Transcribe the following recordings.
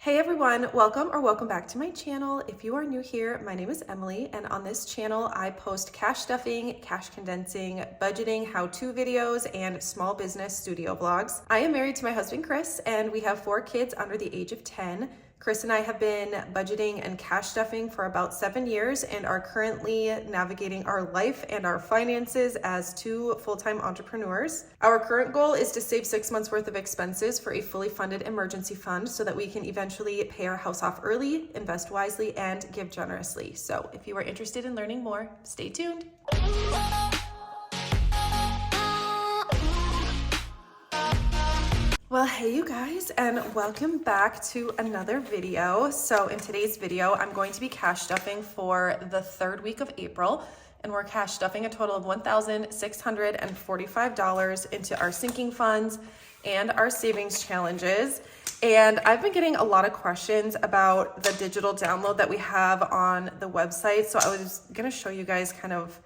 Hey everyone, welcome back to my channel. If you are new here, my name is Emily, and on this channel I post cash stuffing, cash condensing, budgeting, how-to videos, and small business studio vlogs. I am married to my husband Chris, and we have 4 kids under the age of 10. Chris and I have been budgeting and cash stuffing for about 7 years and are currently navigating our life and our finances as 2 full-time entrepreneurs. Our current goal is to save 6 months worth of expenses for a fully funded emergency fund so that we can eventually pay our house off early, invest wisely, and give generously. So if you are interested in learning more, stay tuned. Well, hey you guys, and welcome back to another video. So in today's video, I'm going to be cash stuffing for the 3rd week of April, and we're cash stuffing a total of $1,645 into our sinking funds and our savings challenges. And I've been getting a lot of questions about the digital download that we have on the website. So I was gonna show you guys kind of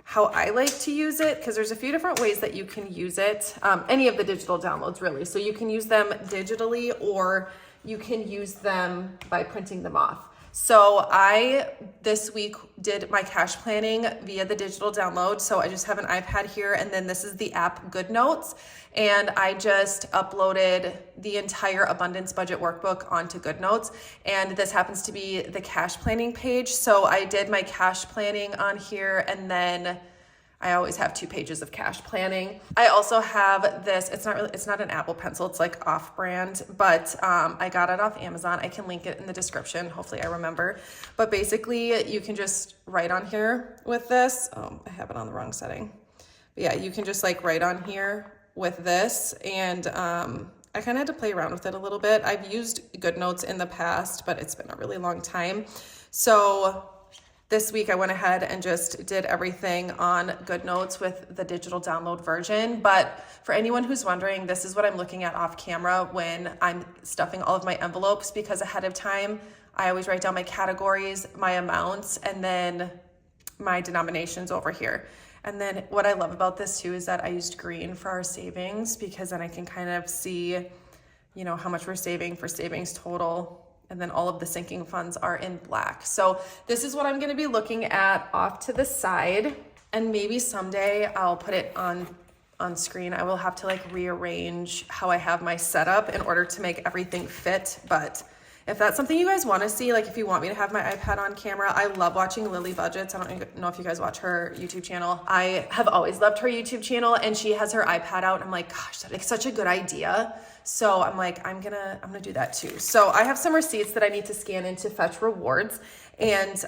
how I like to use it, because there's a few different ways that you can use it, any of the digital downloads really. So you can use them digitally, or you can use them by printing them off. So I, this week, did my cash planning via the digital download. So I just have an iPad here, and then this is the app GoodNotes. And I just uploaded the entire abundance budget workbook onto GoodNotes. And this happens to be the cash planning page. So I did my cash planning on here, and then I always have 2 pages of cash planning. I also have this, it's not an Apple Pencil, it's like off-brand, but I got it off Amazon. I can link it in the description, hopefully I remember. But basically you can just write on here with this. Oh, I have it on the wrong setting. But yeah, you can just like write on here with this, and I kind of had to play around with it a little bit. I've used GoodNotes in the past, but it's been a really long time. So this week I went ahead and just did everything on GoodNotes with the digital download version. But for anyone who's wondering, this is what I'm looking at off camera when I'm stuffing all of my envelopes, because ahead of time, I always write down my categories, my amounts, and then my denominations over here. And then what I love about this too is that I used green for our savings, because then I can kind of see, you know, how much we're saving for savings total. And then all of the sinking funds are in black. So this is what I'm gonna be looking at off to the side. And maybe someday I'll put it on screen. I will have to like rearrange how I have my setup in order to make everything fit. But if that's something you guys wanna see, like if you want me to have my iPad on camera, I love watching Lily Budgets. I don't know if you guys watch her YouTube channel. I have always loved her YouTube channel, and she has her iPad out. I'm like, gosh, that's such a good idea. So I'm like, I'm gonna do that too. So I have some receipts that I need to scan into Fetch Rewards. And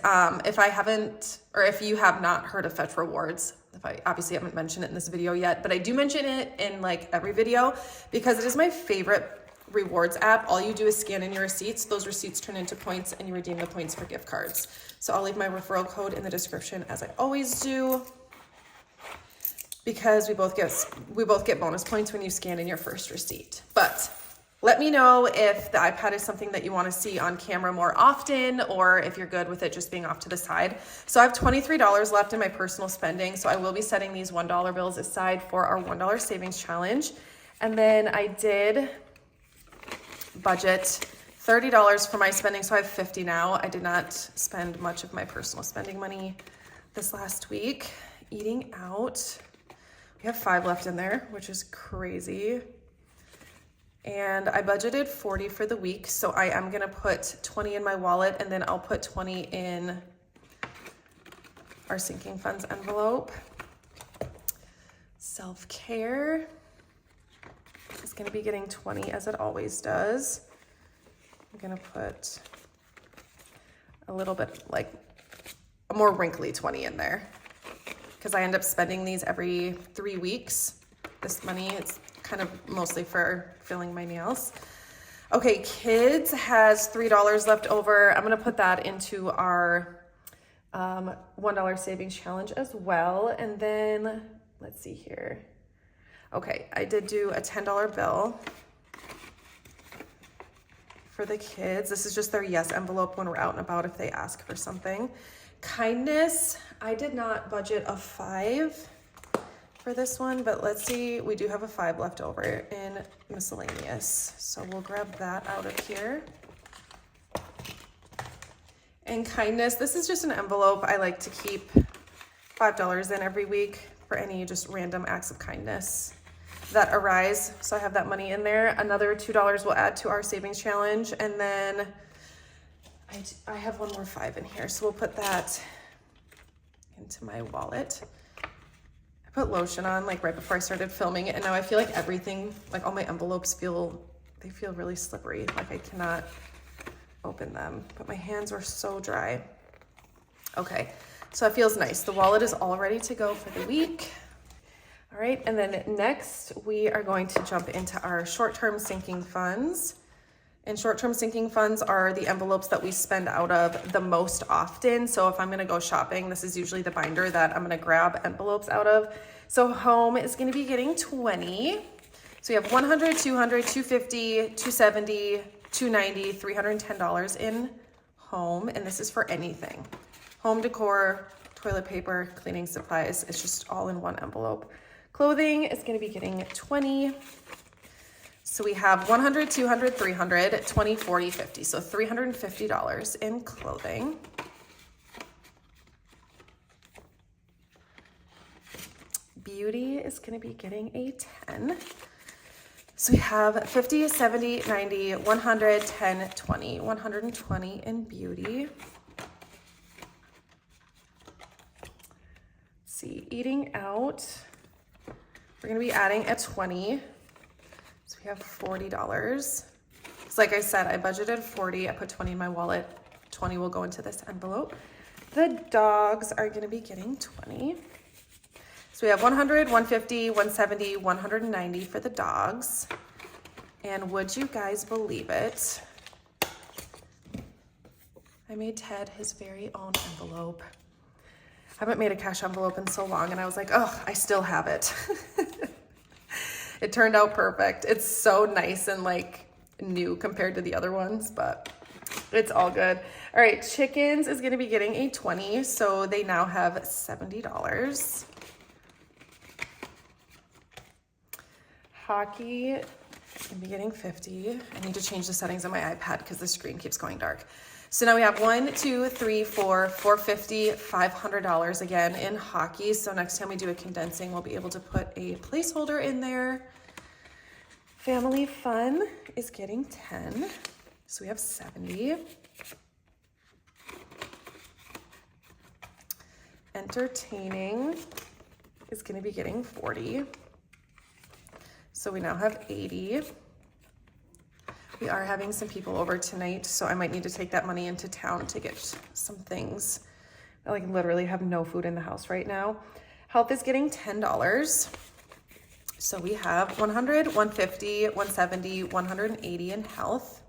if you have not heard of Fetch Rewards, if I obviously haven't mentioned it in this video yet, but I do mention it in like every video because it is my favorite rewards app. All you do is scan in your receipts. Those receipts turn into points, and you redeem the points for gift cards. So I'll leave my referral code in the description, as I always do, because we both get bonus points when you scan in your first receipt. But let me know if the iPad is something that you want to see on camera more often, or if you're good with it just being off to the side. So I have $23 left in my personal spending, so I will be setting these $1 bills aside for our $1 savings challenge. And then I did budget $30 for my spending, so I have $50 now. I did not spend much of my personal spending money this last week. Eating out, we have 5 left in there, which is crazy. And I budgeted $40 for the week, so I am gonna put $20 in my wallet, and then I'll put $20 in our sinking funds envelope. Self-care is gonna be getting $20, as it always does. I'm gonna put a little bit, like a more wrinkly $20 in there, because I end up spending these every 3 weeks. This money, it's kind of mostly for filling my nails. Okay, kids has $3 left over. I'm gonna put that into our $1 savings challenge as well. And then let's see here. Okay, I did do a $10 bill for the kids. This is just their yes envelope when we're out and about if they ask for something. Kindness, I did not budget a $5 for this one, but let's see, we do have a $5 left over in miscellaneous. So we'll grab that out of here. and kindness. This is just an envelope I like to keep $5 in every week for any just random acts of kindness that arise. So I have that money in there. Another $2 will add to our savings challenge. And then I have one more 5 in here. So we'll put that into my wallet. I put lotion on like right before I started filming it. And now I feel like everything, like all my envelopes feel really slippery. Like I cannot open them, but my hands were so dry. Okay, so it feels nice. The wallet is all ready to go for the week. All right, and then next we are going to jump into our short-term sinking funds. And short-term sinking funds are the envelopes that we spend out of the most often. So if I'm gonna go shopping, this is usually the binder that I'm gonna grab envelopes out of. So home is gonna be getting 20. So we have 100, 200, 250, 270, 290, $310 in home, and this is for anything. Home decor, toilet paper, cleaning supplies, it's just all in one envelope. Clothing is gonna be getting 20. So we have 100, 200, 300, 20, 40, 50. So $350 in clothing. Beauty is gonna be getting a 10. So we have 50, 70, 90, 100, 10, 20, 120 in beauty. Let's see, eating out, we're gonna be adding a 20. So we have $40. So like I said, I budgeted 40, I put 20 in my wallet, 20 will go into this envelope. The dogs are gonna be getting 20. So we have 100, 150, 170, 190 for the dogs. And would you guys believe it? I made Ted his very own envelope. I haven't made a cash envelope in so long, and I was like, oh, I still have it. It turned out perfect. It's so nice and like new compared to the other ones, but it's all good. All right, chickens is gonna be getting a 20, so they now have $70. Hockey is gonna be getting 50. I need to change the settings on my iPad because the screen keeps going dark. So now we have 1, 2, 3, 4, $450, $500 again in hockey. So next time we do a condensing, we'll be able to put a placeholder in there. Family fun is getting 10. So we have 70. Entertaining is gonna be getting 40. So we now have 80. We are having some people over tonight, so I might need to take that money into town to get some things. I like literally have no food in the house right now. Health is getting $10. So we have 100, 150, 170, 180 in health.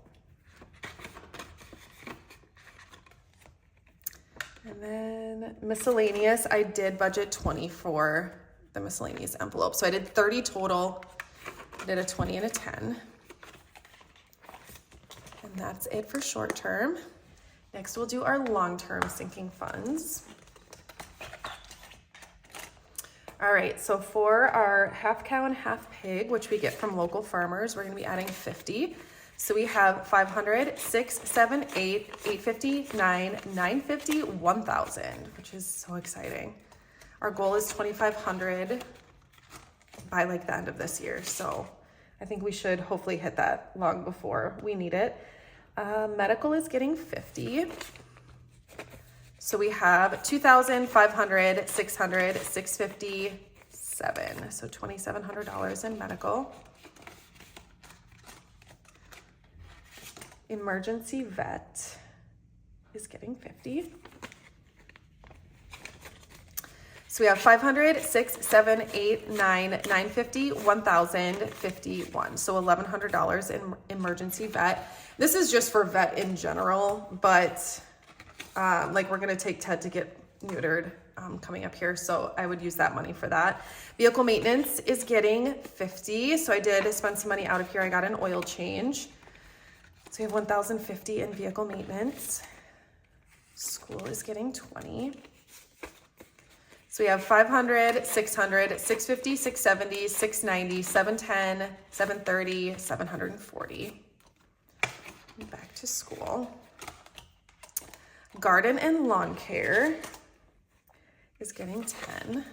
And then miscellaneous, I did budget 20 for the miscellaneous envelope. So I did 30 total. I did a 20 and a 10. And that's it for short term. Next, we'll do our long-term sinking funds. All right, so for our half cow and half pig, which we get from local farmers, we're gonna be adding 50. So we have 500, 6, 7, 8, 850, 9, 950, 1,000, which is so exciting. Our goal is 2,500 by like the end of this year. So I think we should hopefully hit that long before we need it. Medical is getting 50. So we have 2,500, 600, 650, 7. So $2,700 in medical. Emergency vet is getting 50. So we have 500, 6, 7, 8, 9, 950, 1,000, 51. So $1,100 in emergency vet. This is just for vet in general, but like we're gonna take Ted to get neutered coming up here, so I would use that money for that. Vehicle maintenance is getting 50. So I did spend some money out of here. I got an oil change. So we have 1,050 in vehicle maintenance. School is getting 20. So we have 500, 600, 650, 670, 690, 710, 730, 740. Back to school. Garden and lawn care is getting 10.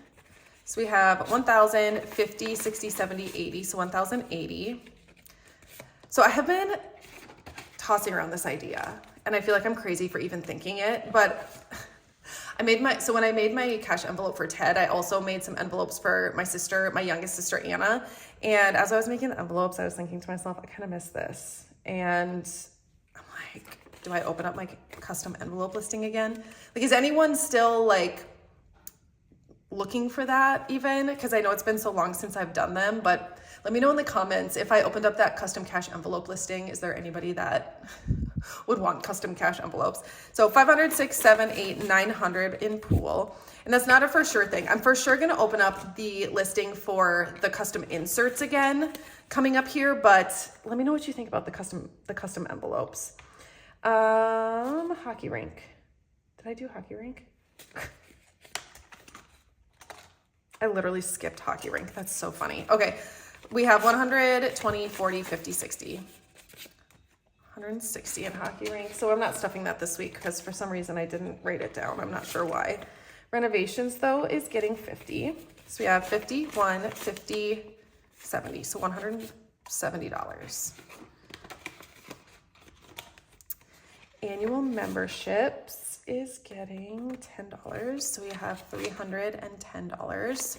So we have 1,000, 50, 60, 70, 80. So 1,080. So I have been tossing around this idea, and I feel like I'm crazy for even thinking it, but so when I made my cash envelope for Ted, I also made some envelopes for my sister, my youngest sister, Anna. And as I was making the envelopes, I was thinking to myself, I kind of miss this. And I'm like, do I open up my custom envelope listing again? Like, is anyone still like looking for that even? Because I know it's been so long since I've done them, but let me know in the comments if I opened up that custom cash envelope listing, is there anybody that would want custom cash envelopes? So 500, 6, 7, 8, 900 in pool. And that's not a for sure thing. I'm for sure going to open up the listing for the custom inserts again coming up here, but let me know what you think about the custom envelopes. Hockey rink. Did I do hockey rink? I literally skipped hockey rink. That's so funny. Okay. We have 100, 20, 40, 50, 60. 160 in hockey rink. So I'm not stuffing that this week because for some reason I didn't write it down. I'm not sure why. Renovations though is getting 50. So we have 50, 1, 50, 70. So $170. Annual memberships is getting $10. So we have $310.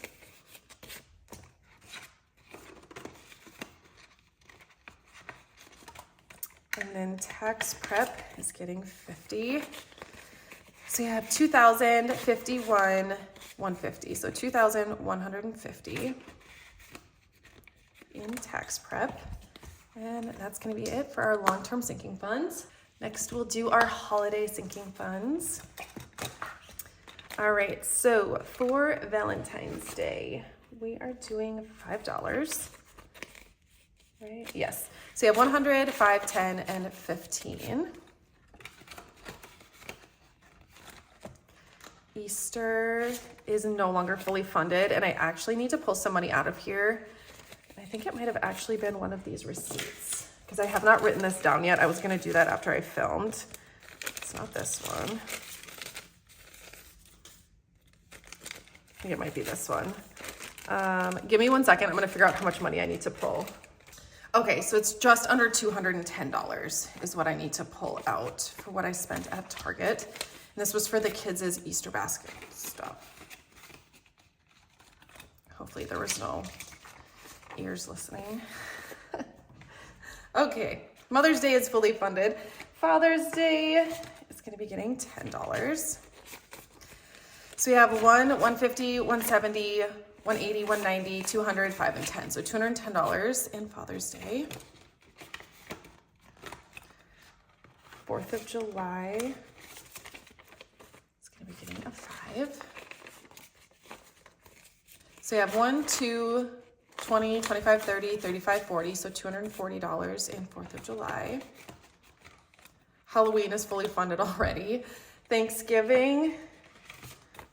And then tax prep is getting 50. So you have 2,000, 51, 150. So 2,150 in tax prep. And that's going to be it for our long-term sinking funds. Next, we'll do our holiday sinking funds. All right, so for Valentine's Day, we are doing $5. Right? Yes. So you have 100, 5, 10, and 15. Easter is no longer fully funded, and I actually need to pull some money out of here. I think it might have actually been one of these receipts because I have not written this down yet. I was going to do that after I filmed. It's not this one. I think it might be this one. Give me 1 second. I'm going to figure out how much money I need to pull. Okay, so it's just under $210 is what I need to pull out for what I spent at Target. And this was for the kids' Easter basket stuff. Hopefully there was no ears listening. Okay, Mother's Day is fully funded. Father's Day is going to be getting $10. So we have 150, 170, 180, 190, 200, 5, and 10. So $210 in Father's Day. 4th of July is going to be getting a 5. So you have 1, 2, 20, 25, 30, 35, 40. So $240 in 4th of July. Halloween is fully funded already. Thanksgiving,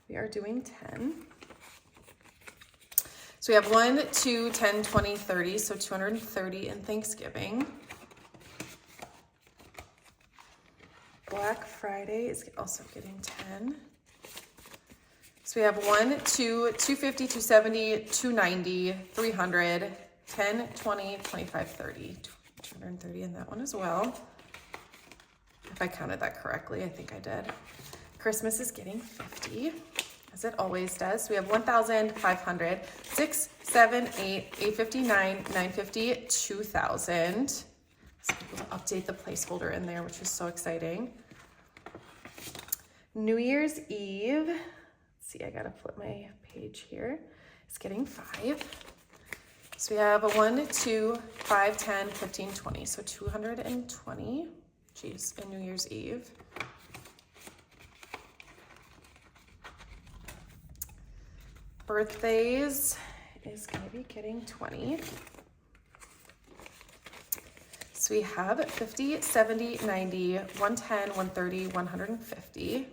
we are doing 10. So we have 1, 2, 10, 20, 30, so 230 in Thanksgiving. Black Friday is also getting 10. So we have 1, 2, 250, 270, 290, 300, 10, 20, 25, 30, 230 in that one as well. If I counted that correctly, I think I did. Christmas is getting 50. As it always does. So we have 1,500, 6, 7, 8, 859, 950, 2,000. So we'll update the placeholder in there, which is so exciting. New Year's Eve. Let's see, I gotta flip my page here. It's getting 5. So we have a 1, 2, 5, 10, 15, 20. So 220. Geez, in New Year's Eve. Birthdays is going to be getting 20. So we have 50, 70, 90, 110, 130, 150.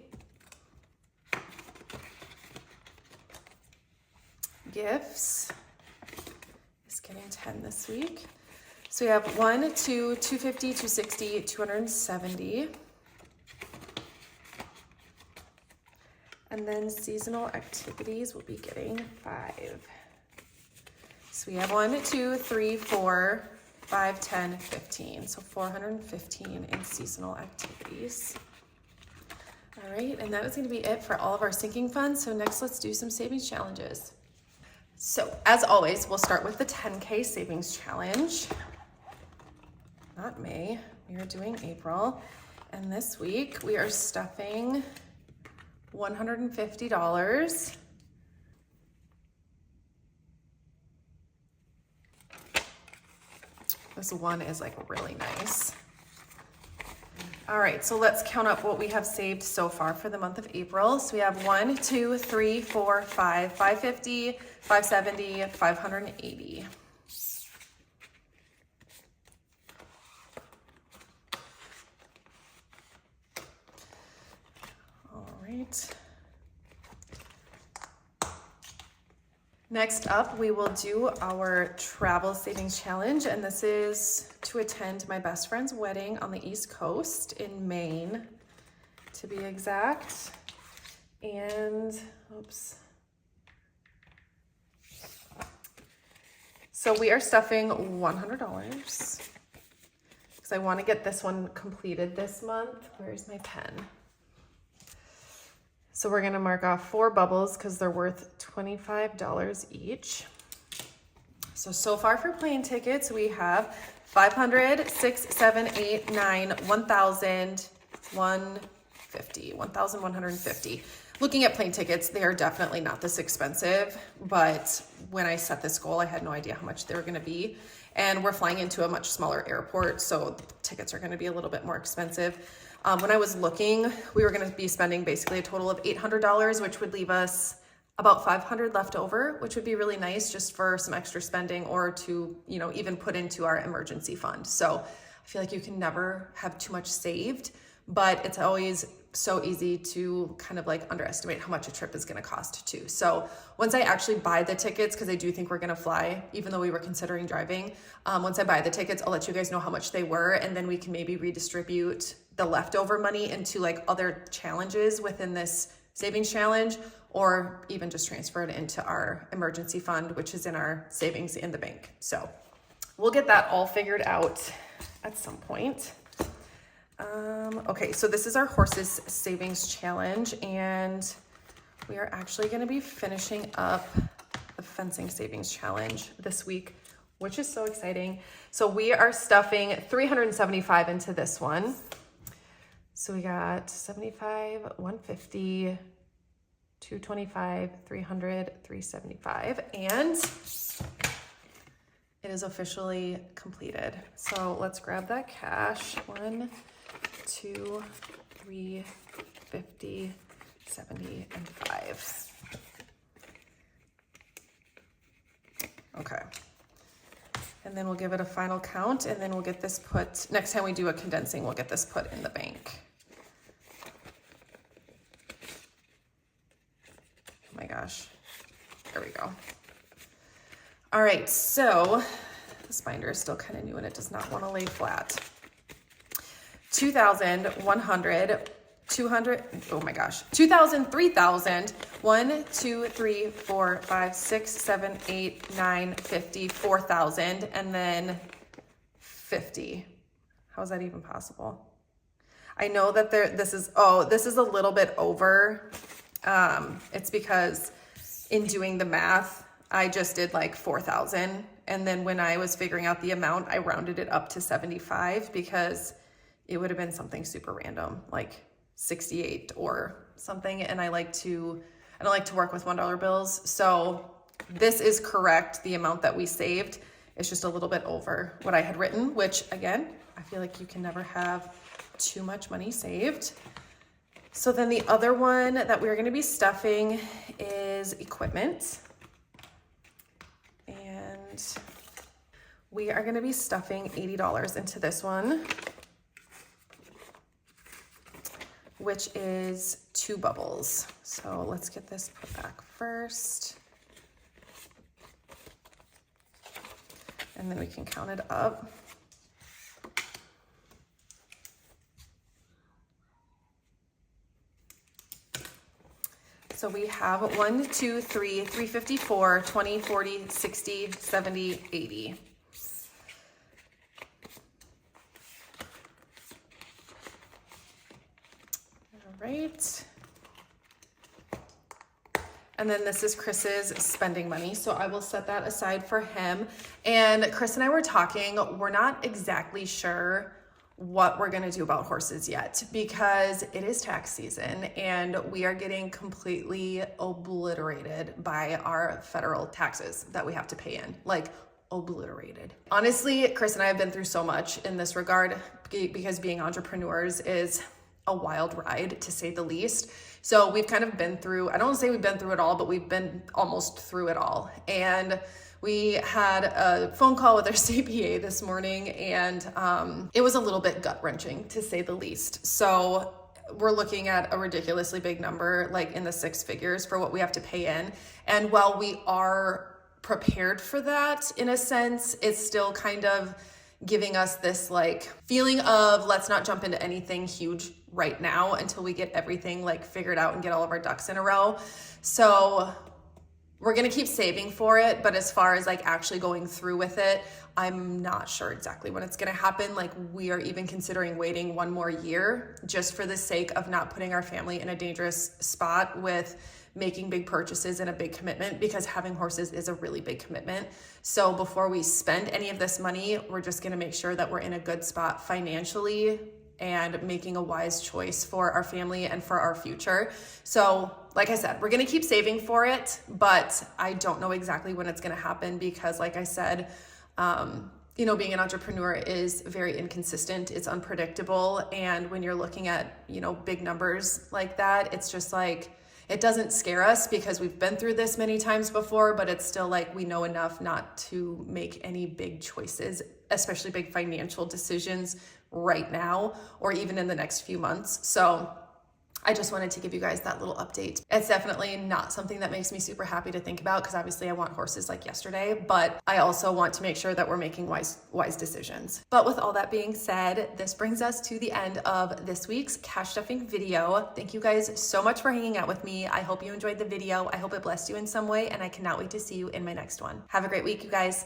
Gifts is getting 10 this week. So we have 1, 2, 250, 260, 270. And then seasonal activities will be getting 5. So we have 1, 2, 3, 4, 5, 10, 15. So 415 in seasonal activities. All right, and that is going to be it for all of our sinking funds. So next, let's do some savings challenges. So as always, we'll start with the 10K savings challenge. Not May, we are doing April. And this week we are stuffing $150. This one is like really nice. All right, so let's count up what we have saved so far for the month of April. So we have 1, 2, 3, 4, 5, 550, 570, 580. All right. Next up, we will do our travel savings challenge, and this is to attend my best friend's wedding on the East Coast in Maine, to be exact. And, oops. So we are stuffing $100 because I want to get this one completed this month. Where's my pen? So we're gonna mark off 4 bubbles because they're worth $25 each. So far for plane tickets, we have 500, 6, 7, 8, 9, 1,000, 150, 1,150. Looking at plane tickets, they are definitely not this expensive, but when I set this goal, I had no idea how much they were gonna be. And we're flying into a much smaller airport, so the tickets are gonna be a little bit more expensive. When I was looking, we were gonna be spending basically a total of $800, which would leave us about $500 left over, which would be really nice just for some extra spending or to, you know, even put into our emergency fund. So I feel like you can never have too much saved, but it's always so easy to kind of like underestimate how much a trip is gonna cost too. So once I actually buy the tickets, because I do think we're gonna fly, even though we were considering driving, once I buy the tickets, I'll let you guys know how much they were, and then we can maybe redistribute the leftover money into like other challenges within this savings challenge, or even just transfer it into our emergency fund, which is in our savings in the bank. So we'll get that all figured out at some point. Okay, so this is our horses savings challenge, and we are actually going to be finishing up the fencing savings challenge this week, which is so exciting. So we are stuffing 375 into this one. So we got 75, 150, 225, 300, 375, and it is officially completed. So let's grab that cash. 1, 2, 3, 50, 70, and 5. Okay. And then we'll give it a final count, and then we'll get this put, next time we do a condensing, we'll get this put in the bank. Oh my gosh. There we go. All right, so this binder is still kind of new and it does not want to lay flat. 2,100, 200, oh my gosh, 2,000, 3,000, 1, 2, 3, 4, 5, 6, 7, 8, 9, 50, 4,000, and then 50. How is that even possible? I know that this is a little bit over. It's because in doing the math, I just did like 4,000. And then when I was figuring out the amount, I rounded it up to 75 because it would have been something super random, like 68 or something. And I don't like to work with $1 bills. So this is correct. The amount that we saved is just a little bit over what I had written, which again, I feel like you can never have too much money saved. So then the other one that we're going to be stuffing is equipment. And we are going to be stuffing $80 into this one, which is 2 bubbles. So let's get this put back first. And then we can count it up. So we have 1, 2, 3, 354, 20, 40, 60, 70, 80. All right. And then this is Chris's spending money. So I will set that aside for him. And Chris and I were talking, we're not exactly sure what we're gonna do about horses yet because it is tax season and we are getting completely obliterated by our federal taxes that we have to pay in, like obliterated. Honestly, Chris and I have been through so much in this regard because being entrepreneurs is a wild ride to say the least. So we've kind of been through, I don't want to say we've been through it all, but we've been almost through it all. And we had a phone call with our CPA this morning and it was a little bit gut-wrenching to say the least. So we're looking at a ridiculously big number, like in the 6 figures for what we have to pay in. And while we are prepared for that in a sense, it's still kind of giving us this like feeling of let's not jump into anything huge right now until we get everything like figured out and get all of our ducks in a row. So we're gonna keep saving for it, but as far as like actually going through with it, I'm not sure exactly when it's gonna happen. Like we are even considering waiting 1 more year just for the sake of not putting our family in a dangerous spot with making big purchases and a big commitment, because having horses is a really big commitment. So before we spend any of this money, we're just gonna make sure that we're in a good spot financially and making a wise choice for our family and for our future. So like I said, we're gonna keep saving for it, but I don't know exactly when it's gonna happen because like I said, you know, being an entrepreneur is very inconsistent, it's unpredictable. And when you're looking at, you know, big numbers like that, it's just like, it doesn't scare us because we've been through this many times before, but it's still like we know enough not to make any big choices, especially big financial decisions right now or even in the next few months. So I just wanted to give you guys that little update. It's definitely not something that makes me super happy to think about because obviously I want horses like yesterday, but I also want to make sure that we're making wise decisions. But with all that being said, this brings us to the end of this week's cash stuffing video. Thank you guys so much for hanging out with me. I hope you enjoyed the video. I hope it blessed you in some way, and I cannot wait to see you in my next one. Have a great week, you guys.